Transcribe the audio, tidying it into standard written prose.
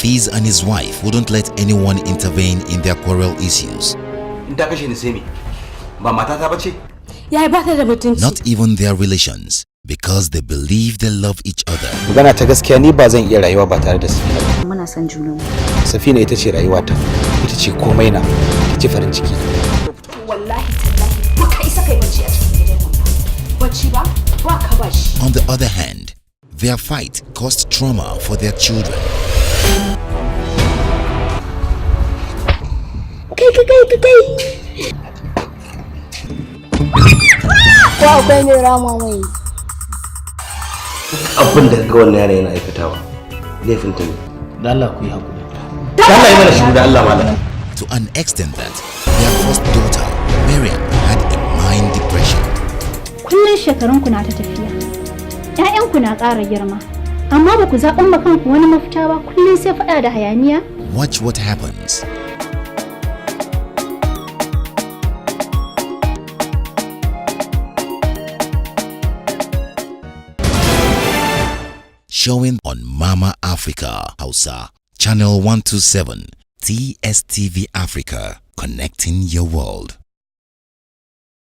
Hafiz and his wife wouldn't let anyone intervene in their quarrel issues. Not even their relations, because they believe they love each other. Magana ta gaskiya ni ba zan iya rayuwa ba tare da Safina. Muna son junanmu. Safina ita ce rayuwata, ita ce komai na, ita ce farin ciki. Wallahi tallahi baka isa kai bacci a cikin gidan nan ba. Bacci ba ka bashi. On the other hand, their fight caused trauma for their children. Kai. Ko akwai mai rama mai. Abin da ga wannan yana yana aikatawa laifin ta ne. Da Allah ku yi hakuri. Allah ya mana shi da Allah malam. To an extent that their first daughter, Maryam, had a mind depression. Kullum shekarunku na ta tafiya. ‘Ya'yanku na ƙara girma. Amma ba ku zaɓan ma kanku wani mafita ba, kullum sai faɗa da hayaniya. Watch what happens. Showing on Mama Africa Hausa, Channel 127, TSTV Africa, connecting your world.